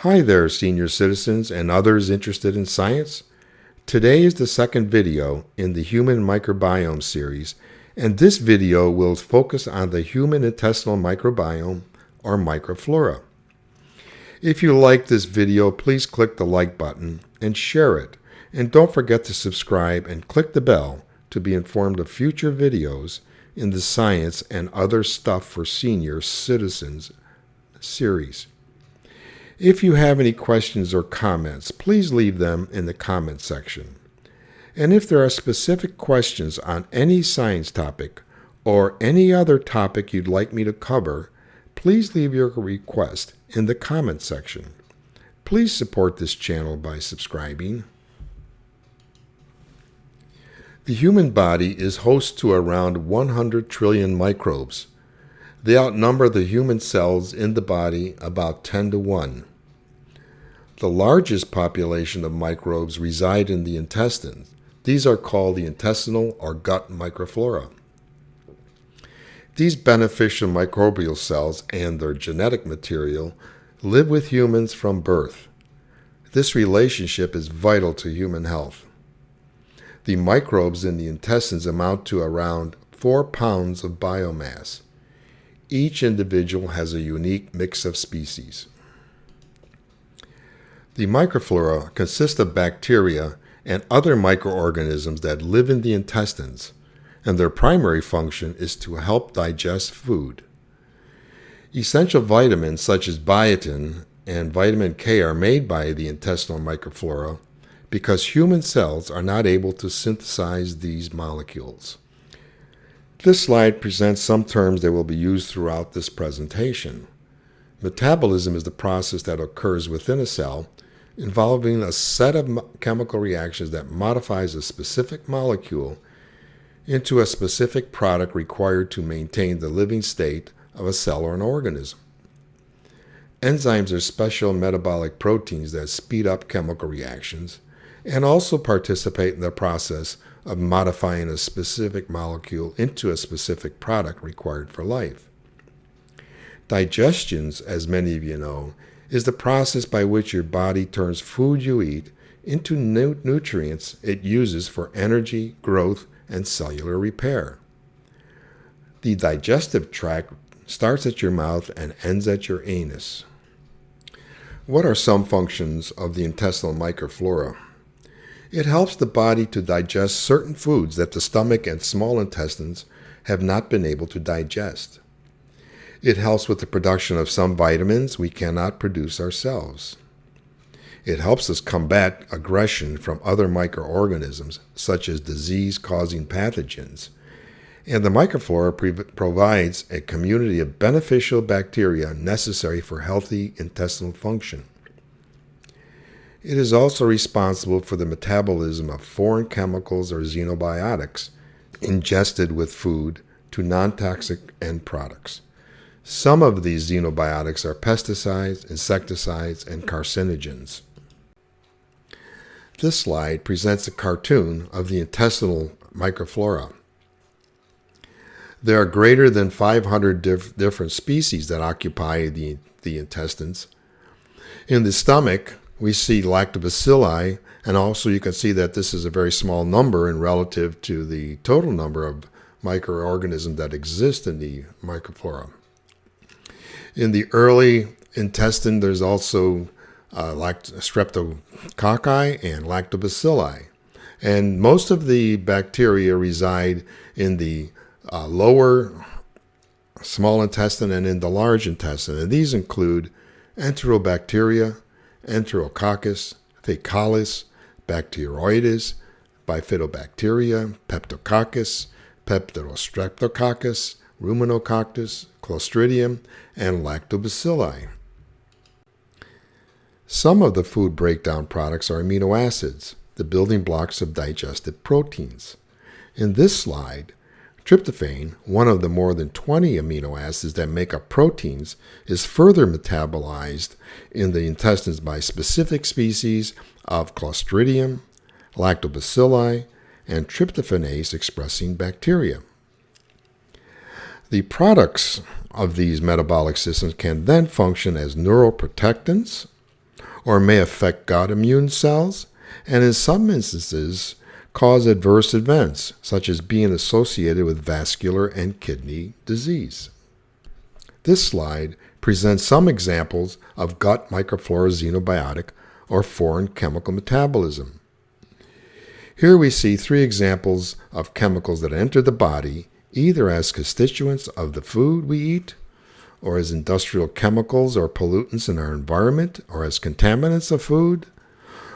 Hi there, senior citizens and others interested in science. Today is the second video in the Human Microbiome series, and this video will focus on the human intestinal microbiome, or microflora. If you like this video, please click the like button and share it. And don't forget to subscribe and click the bell to be informed of future videos in the Science and Other Stuff for Senior Citizens series. If you have any questions or comments, please leave them in the comment section. And if there are specific questions on any science topic or any other topic you'd like me to cover, please leave your request in the comment section. Please support this channel by subscribing. The human body is host to around 100 trillion microbes. They outnumber the human cells in the body about 10 to 1. The largest population of microbes reside in the intestines. These are called the intestinal or gut microflora. These beneficial microbial cells and their genetic material live with humans from birth. This relationship is vital to human health. The microbes in the intestines amount to around 4 pounds of biomass. Each individual has a unique mix of species. The microflora consists of bacteria and other microorganisms that live in the intestines, and their primary function is to help digest food. Essential vitamins such as biotin and vitamin K are made by the intestinal microflora because human cells are not able to synthesize these molecules. This slide presents some terms that will be used throughout this presentation. Metabolism is the process that occurs within a cell involving a set of chemical reactions that modifies a specific molecule into a specific product required to maintain the living state of a cell or an organism. Enzymes are special metabolic proteins that speed up chemical reactions and also participate in the process of modifying a specific molecule into a specific product required for life. Digestion, as many of you know, is the process by which your body turns food you eat into nutrients it uses for energy, growth, and cellular repair. The digestive tract starts at your mouth and ends at your anus. What are some functions of the intestinal microflora? It helps the body to digest certain foods that the stomach and small intestines have not been able to digest. It helps with the production of some vitamins we cannot produce ourselves. It helps us combat aggression from other microorganisms, such as disease-causing pathogens. And the microflora provides a community of beneficial bacteria necessary for healthy intestinal function. It is also responsible for the metabolism of foreign chemicals or xenobiotics ingested with food to non-toxic end products. Some of these xenobiotics are pesticides, insecticides, and carcinogens. This slide presents a cartoon of the intestinal microflora. There are greater than 500 different species that occupy the intestines. In the stomach, we see lactobacilli, and also you can see that this is a very small number in relative to the total number of microorganisms that exist in the microflora. In the early intestine, there's also streptococci and lactobacilli. And most of the bacteria reside in the lower small intestine and in the large intestine. And these include enterobacteria, Enterococcus, Faecalis, Bacteroides, Bifidobacteria, Peptococcus, Peptostreptococcus, Ruminococcus, Clostridium, and Lactobacilli. Some of the food breakdown products are amino acids, the building blocks of digested proteins. In this slide, tryptophan, one of the more than 20 amino acids that make up proteins, is further metabolized in the intestines by specific species of Clostridium, Lactobacilli, and tryptophanase-expressing bacteria. The products of these metabolic systems can then function as neuroprotectants or may affect gut immune cells, and in some instances cause adverse events, such as being associated with vascular and kidney disease. This slide presents some examples of gut microflora xenobiotic or foreign chemical metabolism. Here we see 3 examples of chemicals that enter the body either as constituents of the food we eat, or as industrial chemicals or pollutants in our environment, or as contaminants of food,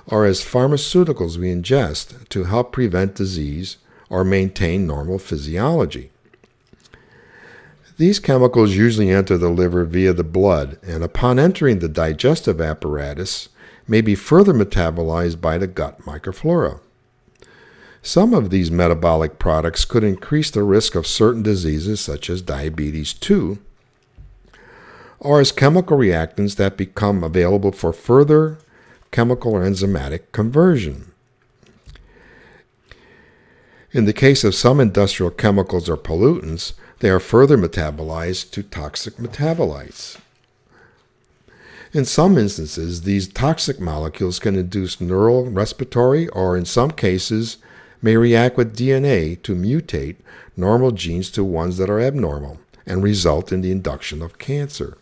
or as pharmaceuticals we ingest to help prevent disease or maintain normal physiology. These chemicals usually enter the liver via the blood, and upon entering the digestive apparatus, may be further metabolized by the gut microflora. Some of these metabolic products could increase the risk of certain diseases such as diabetes 2, or as chemical reactants that become available for further chemical or enzymatic conversion. In the case of some industrial chemicals or pollutants, they are further metabolized to toxic metabolites. In some instances, these toxic molecules can induce neural, respiratory, or in some cases, may react with DNA to mutate normal genes to ones that are abnormal and result in the induction of cancer.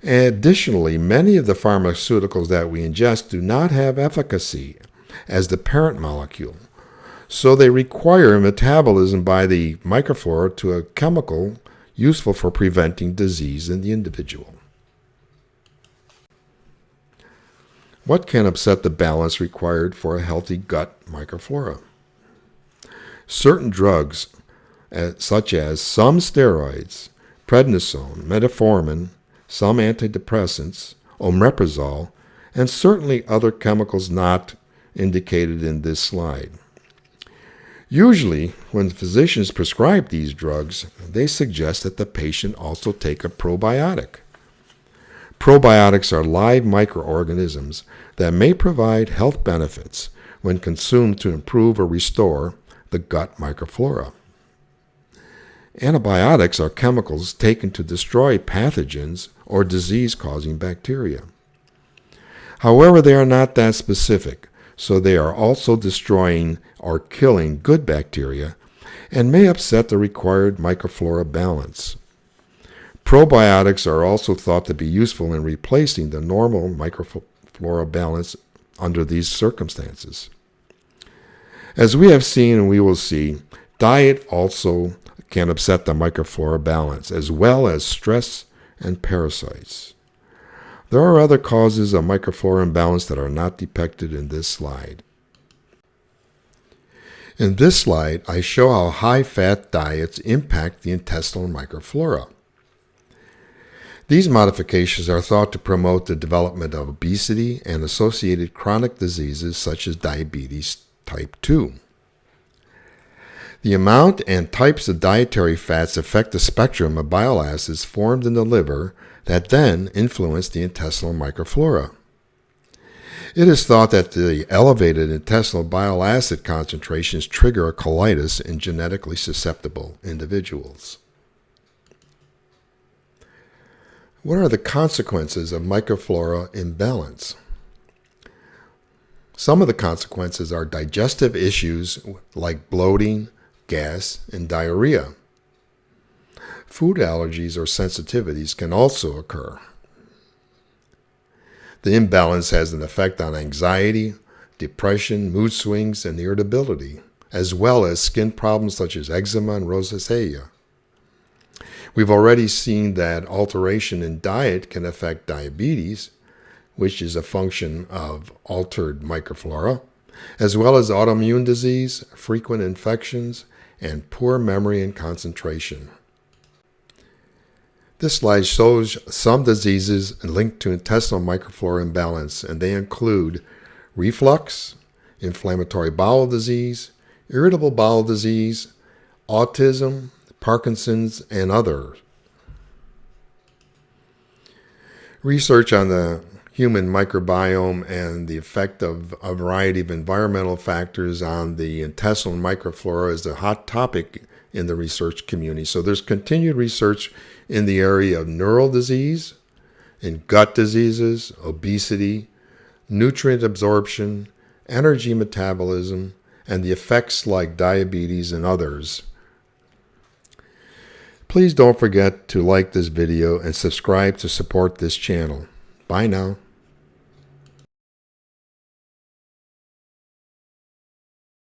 Additionally, many of the pharmaceuticals that we ingest do not have efficacy as the parent molecule, so they require metabolism by the microflora to a chemical useful for preventing disease in the individual. What can upset the balance required for a healthy gut microflora? Certain drugs, such as some steroids, prednisone, metformin, some antidepressants, omeprazole, and certainly other chemicals not indicated in this slide. Usually, when physicians prescribe these drugs, they suggest that the patient also take a probiotic. Probiotics are live microorganisms that may provide health benefits when consumed to improve or restore the gut microflora. Antibiotics are chemicals taken to destroy pathogens or disease-causing bacteria. However, they are not that specific, so they are also destroying or killing good bacteria and may upset the required microflora balance. Probiotics are also thought to be useful in replacing the normal microflora balance under these circumstances. As we have seen and we will see, diet also can upset the microflora balance, as well as stress and parasites. There are other causes of microflora imbalance that are not depicted in this slide. In this slide, I show how high-fat diets impact the intestinal microflora. These modifications are thought to promote the development of obesity and associated chronic diseases such as diabetes type 2. The amount and types of dietary fats affect the spectrum of bile acids formed in the liver that then influence the intestinal microflora. It is thought that the elevated intestinal bile acid concentrations trigger a colitis in genetically susceptible individuals. What are the consequences of microflora imbalance? Some of the consequences are digestive issues like bloating, gas, and diarrhea. Food allergies or sensitivities can also occur. The imbalance has an effect on anxiety, depression, mood swings, and irritability, as well as skin problems such as eczema and rosacea. We've already seen that alteration in diet can affect diabetes, which is a function of altered microflora, as well as autoimmune disease, frequent infections, and poor memory and concentration. This slide shows some diseases linked to intestinal microflora imbalance, and they include reflux, inflammatory bowel disease, irritable bowel disease, autism, Parkinson's, and others. Research on the human microbiome and the effect of a variety of environmental factors on the intestinal microflora is a hot topic in the research community. So there's continued research in the area of neural disease, in gut diseases, obesity, nutrient absorption, energy metabolism, and the effects like diabetes and others. Please don't forget to like this video and subscribe to support this channel. Bye now.